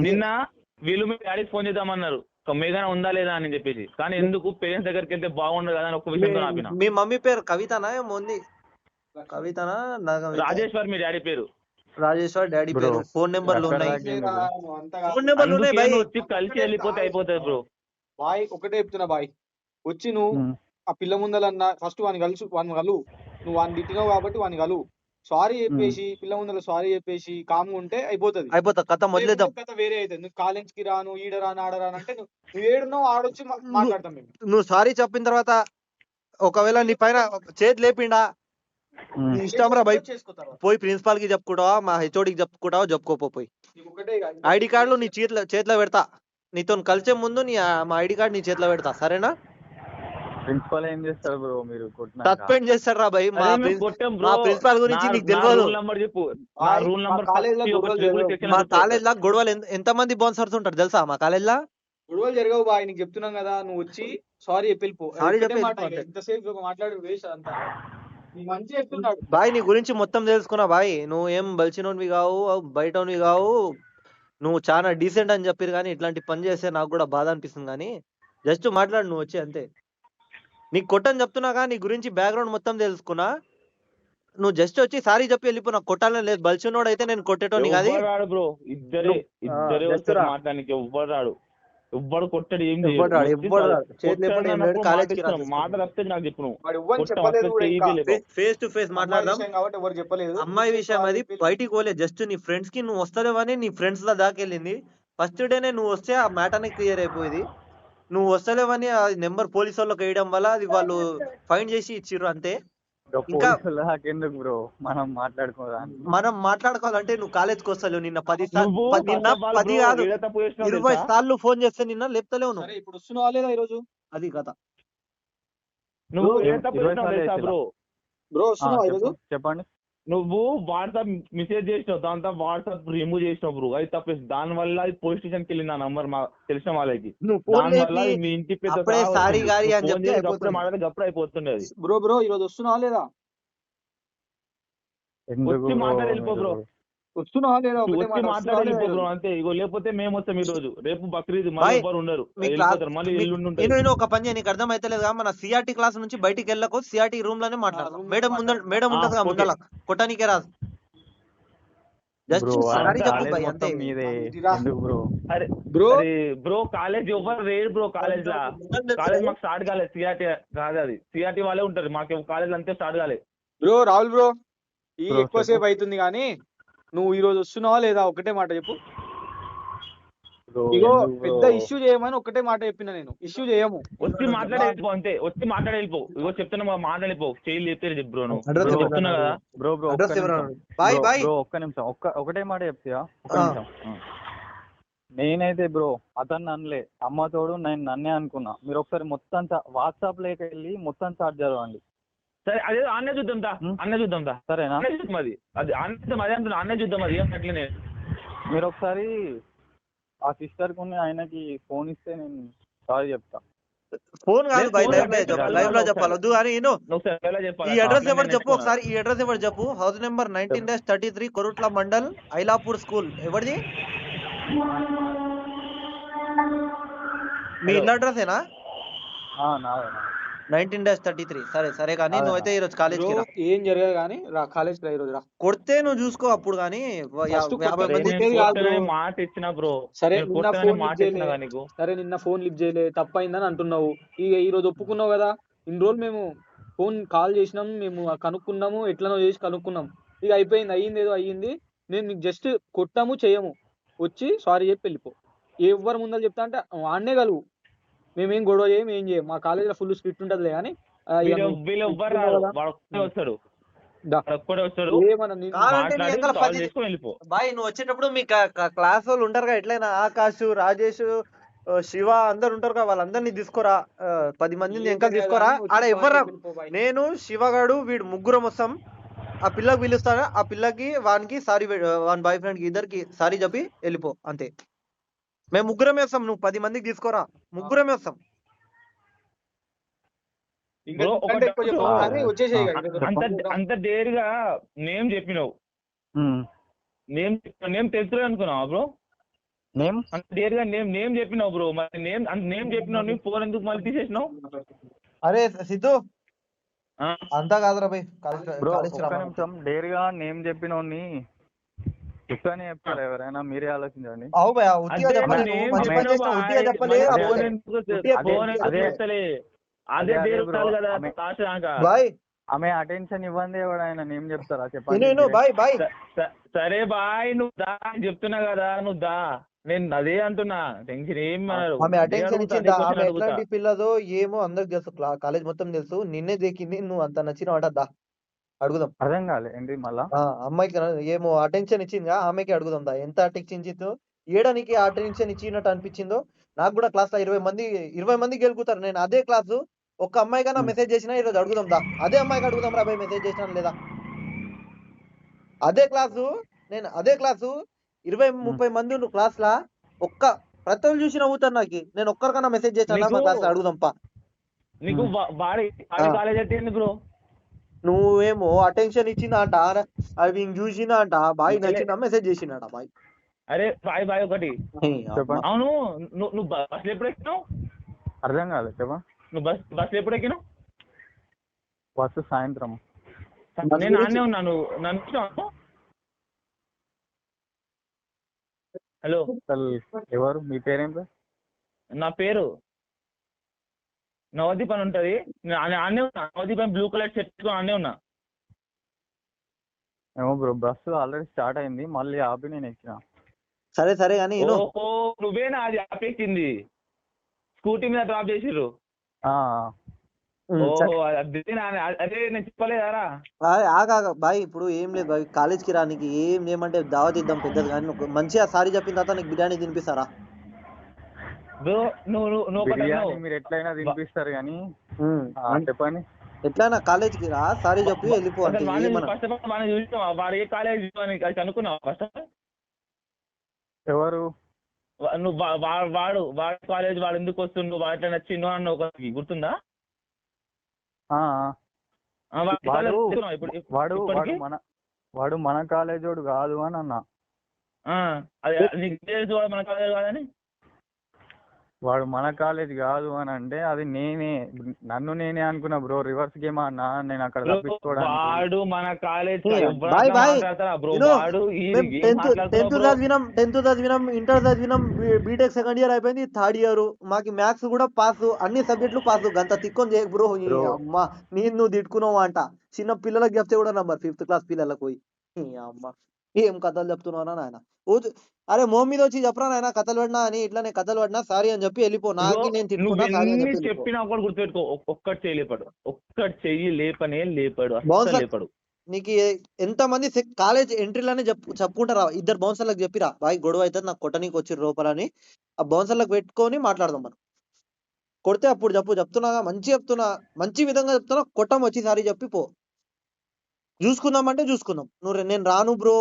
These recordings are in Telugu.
నిన్న వీళ్ళు మీ డాడీకి ఫోన్ చేద్దామన్నారు మేఘన ఉందా లేదా అని చెప్పేసి, కానీ ఎందుకు పేరెంట్స్ దగ్గరికి వెళ్తే బాగుండదు కదా అని ఒక విషయంతో ఆపిన. మీ మమ్మీ పేరు కవితనా ఏమో ఉంది, కవితనా రాజేశ్వర్ మీ డాడీ పేరు. రాజేశ్వర్ డాడీ పేరు. ఫోన్ నెంబర్లు ఉన్నాయి, ఫోన్ నెంబర్లు అందుకే ఉన్నాయి బాయ్. నువ్వు వచ్చి కలిసి వెళ్ళిపోతే అయిపోతుంది బ్రో. బాయ్ ఒకటే చెప్తున్నా బాయ్, వచ్చి నువ్వు ఆ పిల్ల ముందలన్నా ఫస్ట్ వాని కలు, నువ్వు వాని తిట్టినావు కాబట్టి వాని కలు, సారీ చెప్పేసి పిల్ల ముందర సారీ చెప్పేసి కామ్ ఉంటే అయిపోతుంది. కథ మొదలేద్దాం. కథ వేరే అవుతుంది. నువ్వు కాలేజ్ కి రాను, ఈడ రాను, ఆడ రాను అంటే నువ్వు ఏడున్నావు, ఆడొచ్చి మాట్లాడతాం మేము. నువ్వు సారీ చెప్పిన తర్వాత ఒకవేళ నీ పైన చేతి లేపిండా నీ ఇష్టం రా బై, పోయి ప్రిన్సిపాల్ కి చెప్పుకుంటావా, మా హెచ్ఓడికి చెప్పుకుంటావా, చెప్పుకోపోయి ఐడి కార్డులు నీ చేతిలో పెడతా. నీతో కలిసే ముందు మా ఐడి కార్డు నీ చేతిలో పెడతా, సరేనా? ప్రిన్సిపల్ ఏం చేస్తాడు బ్రో? మీరు సస్పెండ్ చేస్తాడు రా భయ్. మా ప్రిన్సిపాల్ గురించి నీకు తెలియదు. మా కాలేజ్ లా గొడవలు ఎంత మంది బౌన్సర్స్ ఉంటారు తెలుసా మా కాలేజ్ లా? గొడవలు జరగవు బాయ్, నీకు చెప్తున్నాం కదా, నువ్వు వచ్చి సారీ చెప్పిపో. ఎంతసేపు మాట్లాడు వేస్ట్ అంతా. మంచి చెప్తున్నాడు బాయ్, నీ గురించి మొత్తం తెలుసుకున్నా బాయ్. నువ్వు ఏం బలిచినోనివి కావు, బయటోనివి కావు, నువ్వు చాలా డీసెంట్ అని చెప్పారు. కానీ ఇట్లాంటి పని చేస్తే నాకు కూడా బాధ అనిపిస్తుంది. కానీ జస్ట్ మాట్లాడు నువ్వు వచ్చి, అంతే. నీకు కొట్టని చెప్తున్నాగా, నీ గురించి బ్యాక్గ్రౌండ్ మొత్తం తెలుసుకున్నా. నువ్వు జస్ట్ వచ్చి సారీ చెప్పి వెళ్ళిపో. నాకు కొట్టాలని లేదు. బలిచినోడు అయితే నేను కొట్టేటోని కాదు బ్రో. ఇద్దరే మాట్లాడానికి ఎవ్వరు రాడు, ఎవ్వడు కొట్టడు, ఏం మాట తప్పితే నాకు చెప్పు. ఫేస్ టు ఫేస్ మాట్లాడదాం. అమ్మాయి విషయం అది బయటికి పోలే, జస్ట్ నీ ఫ్రెండ్స్ కి నువ్వు వస్తలేవని నీ ఫ్రెండ్స్ లా దాకెళ్ళింది. ఫస్ట్ డేనే నువ్వు వస్తే ఆ మ్యాటర్ క్లియర్ అయిపోయింది. నువ్వు వస్తలేవని ఆ నెంబర్ పోలీసు వాళ్ళకి వేయడం వల్ల అది వాళ్ళు ఫైన్ చేసి ఇచ్చిర్రు, అంతే. ఇంకా బ్రో మనం మాట్లాడుకోవాలంటే నువ్వు కాలేజ్కి వస్తలేవు. నిన్న 10 కాదు 20 సార్లు ఫోన్ చేస్తే నిన్న లేపుతలేవు నువ్వు. ఇప్పుడు వస్తున్నావా లేదా ఈరోజు? అది కథ. నువ్వు బ్రో వస్తున్నావా ఈరోజు? చెప్పండి. నువ్వు వాట్సాప్ మెసేజ్ చేసినావు, దాంతో వాట్సాప్ రిమూవ్ చేసినావు బ్రో. అది తప్పేసి దాని వల్ల పోలీస్ స్టేషన్ కి వెళ్ళిన నంబర్ తెలిసిన వాళ్ళకి. మీ ఇంటి అప్పుడు అయిపోతుండే అది. బ్రో ఈరోజు వస్తున్నావా లేదా? వచ్చి మాట్లాడి వెళ్ళిపో బ్రో. వస్తున్నావా లేదా? మాట్లాడి వెళ్ళిపో బ్రో, అంతే. ఇగో లేకపోతే మేము వస్తాం ఈ రోజు. రేపు బక్రీద్, మళ్ళీ ఎవరు ఉండరు, మళ్ళీ నేను ఒక పని నీకు అర్థం అయితే లేదు. మన సిఆర్టీ క్లాస్ నుంచి బయటికి వెళ్ళకు, సిఆర్టీ రూమ్ లోనే మాట్లాడదాం. మేడం ఉంటది కదా ముందల, కొట్టానికే రాదు. బ్రో కాలేజ్ ఎవరు రేడు బ్రో. కాలేజ్ మాకు స్టార్ట్ కాలేదు. సిఆర్టీ కాదు, అది సిఆర్టీ వాళ్ళే ఉంటారు. మాకు కాలేజ్ అంతే స్టార్ట్ కాలేదు బ్రో. రాహుల్ బ్రో, ఈ ఎక్కువసేపు అవుతుంది కానీ నువ్వు ఈ రోజు వస్తున్నావా లేదా? ఒకటే మాట చెప్పు. ఇగో పెద్ద ఇష్యూ చేయమని ఒకటే మాట చెప్పిన నేను. ఇష్యూ చేయము, వచ్చి మాట్లాడేళ్ళిపో, అంతే. వచ్చి మాట్లాడేళ్ళిపో. ఇగో చెప్తున్నా, మాట్లాడిపో. చేయలు చెప్పారు బ్రో. నువ్వు చెప్తున్నా కదా బ్రో. ఒక్క నిమిషం, ఒకటే మాట చెప్తా. నేనైతే బ్రో అతన్ని అనలే, అమ్మ తోడు నేను నన్నే అనుకున్నా. మీరు ఒకసారి మొత్తం వాట్సాప్ లోకి వెళ్ళి మొత్తం చాట్ చదవండి. సరే, అదే అన్నే చూద్దాం సరేనా? అది అది అన్నే చూద్దాం. అది అట్లనే మీరు ఒకసారి ఆ సిస్టర్ కు ఆయనకి ఫోన్ ఇస్తే నేను సారీ చెప్తా. ఫోన్ కాదు బై, లైవ్ లో చెప్పాలి. వద్దు కానీ ఈ అడ్రస్ ఎవరు చెప్పు ఒకసారి. ఈ అడ్రస్ ఎవరు చెప్పు. House number 19-33 Korutla mandal, Ailapur school. ఎవరిది? మీ ఇల్లు అడ్రస్ ఏనా? 19-33. సరే కానీ నువ్వైతే ఈరోజు కాలేజ్ ఏం జరగదు కానీ కాలేజ్ ఈ రోజు రా. కొడితే నువ్వు చూసుకో అప్పుడు. కానీ మాట ఇచ్చిన బ్రో. సరే నిన్న ఫోన్ లిఫ్ట్ చేయలే, తప్పైందని అంటున్నావు. ఈ రోజు ఒప్పుకున్నావు కదా. ఇన్ని రోజులు మేము ఫోన్ కాల్ చేసినాం, మేము కనుక్కున్నాము, ఎట్లనో చేసి కనుక్కున్నాం. ఇక అయిపోయింది, అయ్యింది ఏదో అయ్యింది. నేను మీకు జస్ట్ కొట్టాము చేయము, వచ్చి సారీ చెప్పి వెళ్ళిపో. ఎవరు ముందర చెప్తా అంటే వాడినే కలువు. మేమేం గొడవ చేయం, ఏం చేయం. మా కాలేజీలో ఫుల్ స్ట్రిక్ట్ ఉంటదిలే. కానీ బాయ్ నువ్వు వచ్చేటప్పుడు మీ క్లాస్ వాళ్ళు ఉంటారు కదా, ఎట్లయినా ఆకాష్, రాజేష్, శివ అందరు ఉంటారు కదా, వాళ్ళందరినీ తీసుకురా. 10 మందిని ఇంకా తీసుకురా. ఆడ ఎవ్వరా, నేను శివగాడు వీడు ముగ్గురం వస్తాం. ఆ పిల్లకి పిలుస్తాను, ఆ పిల్లకి వానికి సారీ, వాని బాయ్ ఫ్రెండ్ కి ఇద్దరికి సారీ చెప్పి వెళ్ళిపో, అంతే. మేము ముగ్గురమే వస్తాం, నువ్వు 10 మందికి తీసుకోరా. ముగ్గురమే వస్తాం. అంత డేరుగా నేమ్ చెప్పినావు. నేమ్ తెలుసు అనుకున్నావా బ్రో? నేమ్ అంటే డేర్ గా నేమ్ చెప్పినావు బ్రో, మరి నేమ్ చెప్పినావు, నీ ఫోన్ ఎందుకు మళ్ళీ తీసేసినావు? అరే సిద్ధు ఆ, అంతా కాదురా బై, బ్రో కాలేజ్ ఒక్క రా. నిమిషం, డేర్ గా నేమ్ చెప్పినోడిని ఇట్లానే చెప్తారు ఎవరైనా? మీరే ఆలోచించండి. అవు భయ ఉట్టిగా అంటే చెప్పలే, మరి నువ్వు నేమ్ మంచి పని చెప్పినావు చేసినావు, బాయ్, ఉట్టిగా చెప్పలే. మరి ఆ ఫోన్ పోలే ఎందుకు ఉట్టిగా ఫోన్ ఎందుకు అదే చేస్తలే? అదే అదే డేర్ బ్రో, ఉండాలి కదా ఆమె లాస్ట్ దాకా. బాయ్ ఆమె అటెన్షన్ ఇవ్వండి, ఎవడైనా నేమ్ చెప్తారా నేను చెప్పండి నేను మీరే. బాయ్ బాయ్ సరే బాయ్, నువ్వు దా అని చెప్తున్నా కదా, నువ్వు దా. నేను అదే అంటున్నా, టెన్షన్ ఏం అన్నారు, ఆమె అదే అటెన్షన్ అడుగుతా, అదే ఇచ్చిందా? ఆమె క్వశ్చన్ అడుగుతా. ఎట్లాంటి పిల్లదో ఏమో అందరికి తెలుసు, కాలేజ్ మొత్తం తెలుసు. నిన్నే దేకింది, నువ్వు అంత నచ్చినవాట. దా అడుగుదాం. అర్థం కాలే ఏంటి మళ్ళా? అమ్మాయికి ఏమో అటెన్షన్ ఇచ్చిందిగా, ఆమెకి అడుగుదాం దా ఎంత అటెన్షన్ ఇచ్చిందో, ఏడానికి అటెన్షన్ ఇచ్చినట్టు అనిపించిందో. నాకు కూడా క్లాస్ లో 20 మంది గెలుకుతారు. నేను అదే క్లాసు ఒక్క అమ్మాయికైనా మెసేజ్ చేసినా ఈరోజు అడుగుదాం దా. అదే అమ్మాయికి అడుగుదాం రా బాయ్, మెసేజ్ చేసినా లేదా. అదే క్లాసు అదే క్లాసు 20-30 మంది ఉన్న క్లాస్ లా ప్రతి ఒళ్ళు చూసి నవ్వుతారు నాకు. నేను ఒక్కరికన్నా మెసేజ్ చేసినా మా క్లాస్ లో అడుగుదాంపా. నీకు వాడి కాలేజ్ అంటే బ్రో? నువ్వేమో అటెన్షన్ ఇచ్చిందా అంట, అవి చూసిందా అంట, బాయ్ నచ్చిందా మెసేజ్ చేసిండట బాయ్. అరే బాయ్ బాయ్ ఒకటి చెప్పండి. అవును, నువ్వు బస్సులో ఎప్పుడు ఎక్కినావు? అర్థం కాలే చెప్పండి. నువ్వు బస్సులో ఎప్పుడు ఎక్కినావు? బస్సు సాయంత్రం. నేను ఆడనే ఉన్నాను, నన్ను చూసినావా? హలో, అసలు ఎవరు మీ పేరేం పేరు? నా పేరు నవదీప్ అని ఉంటది. నేను ఆడనే ఉన్నా, నవదీప్ అని బ్లూ కలర్ షర్ట్ ఆడనే ఉన్నా. ఏమో బ్రో, బస్సు ఆల్రెడీ స్టార్ట్ అయింది, మళ్ళీ ఆపి నేను ఎక్కిన. సరే సరే కానీ ఓహో, నువ్వేనా అది ఆపేసింది? స్కూటీ మీద డ్రాప్ చేసిర్రు. ఆ, ఓహో, అదే నేను చెప్పలేదారా? ఆగా బాయ్, ఇప్పుడు ఏం లేదు బాయ్, కాలేజ్ కి రానికి ఏం చేయమంటే దావత్ ఇద్దాం పెద్దది, కానీ మంచిగా సారీ చెప్పిన తర్వాత నీకు బిర్యానీ తినిపిస్తారా? బ్రో నువ్వు బిర్యానీ మీరు ఎట్లయినా తినిపిస్తారు కానీ చెప్పండి. ఎట్లయినా కాలేజ్ కి రా, సారీ చెప్పి వెళ్ళిపో అంటే. ఫస్ట్ ఆఫ్ ఆల్ మనం చూసినావా వాడు ఏ కాలేజ్ అది కనుక్కున్నావా ఫస్ట్ ఆఫ్ ఆల్? ఎవరు? నువ్వు వాడు కాలేజ్ వాడు ఎందుకు వస్తుండు, వాడు నచ్చిండు అన్న ఒకరికి గుర్తుందా? ఆ, ఇప్పుడు వాడు మన కాలేజోడు కాదు అని అన్నా. అదే నీకు తెలుసు వాడు మన కాలేజ్ కాదని. వాడు మన కాలేజ్ కాదు అని అంటే అది నన్ను నేనే అనుకున్నా బ్రో. రివర్స్ గేమ్ అన్నా నేను అక్కడ తప్పించుకోవడానికి. వాడు మన కాలేజ్ బ్రో. వాడు 10th చదివినాం, ఇంటర్ చదివినాం, బీటెక్ సెకండ్ ఇయర్ అయిపోయింది, థర్డ్ ఇయర్. మాకు మ్యాథ్స్ కూడా పాస్, అన్ని సబ్జెక్టులు పాస్. గంత తిక్కొని చేయకు బ్రో. అమ్మా నువ్వు తిట్టుకున్నావు అంట. చిన్న పిల్లలకు చెప్తే కూడా నంబర్ 5th క్లాస్ పిల్లలకు పోయి అమ్మ ఏం కథలు చెప్తున్నావు నాయన. అరే మో మీద వచ్చి చెప్పరా నాయన కథలు పడినా అని, ఇట్లానే కథలు పడినా సారీ అని చెప్పి వెళ్ళిపో. నాకు నేను తిట్టుకున్నా సారీ అని చెప్పి చెప్పినా ఒకటి గుర్తుపెట్టుకో, ఒక్కటి చేయలేపాడు, ఒక్కటి చెయ్యి లేపాడు, లేపాడు. నీకు ఎంతమంది కాలేజ్ ఎంట్రీలోనే చెప్పుకుంటారా? 2 బౌన్సర్లకు చెప్పిరా బాయ్ గొడవ అవుతుంది, నాకు కొట్టనీకి వచ్చి లోపలని. ఆ బౌన్సర్లకు పెట్టుకొని మాట్లాడదాం మనం. కొడితే అప్పుడు చెప్తున్నాగా, మంచి విధంగా చెప్తున్నా. కొట్టం వచ్చి సారీ చెప్పి పో. చూసుకుందామంటే చూసుకుందాం. నేను రాను బ్రో,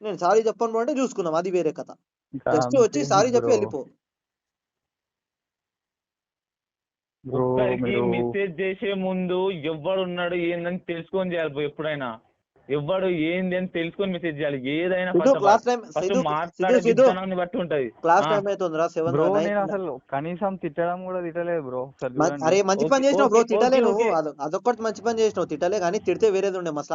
నేను సారీ చెప్పను బ్రో అంటే చూసుకుందాం, అది వేరే కథ. జస్ట్ వచ్చి సారీ చెప్పి వెళ్ళిపో. మెసేజ్ చేసే ముందు ఎవడున్నాడు ఏందని తెలుసుకొని చేయాలి బ్రో. ఎప్పుడైనా ఎవడు ఏంది అని తెలుసుకొని మెసేజ్ చేయాలి. ఏదైనా బట్టి ఉంటది. క్లాస్ టైం అవుతుందిరా, 7. బ్రో నేను అసలు కనీసం తిట్టడం కూడా తిట్టలేదు బ్రో. అరే మంచి పని చేసినావు బ్రో, తిట్టలే నువ్వు. అదొక్కటి మంచి పని చేసినావు, తిట్టలే. కానీ తిడితే వేరేది ఉండే మసలా.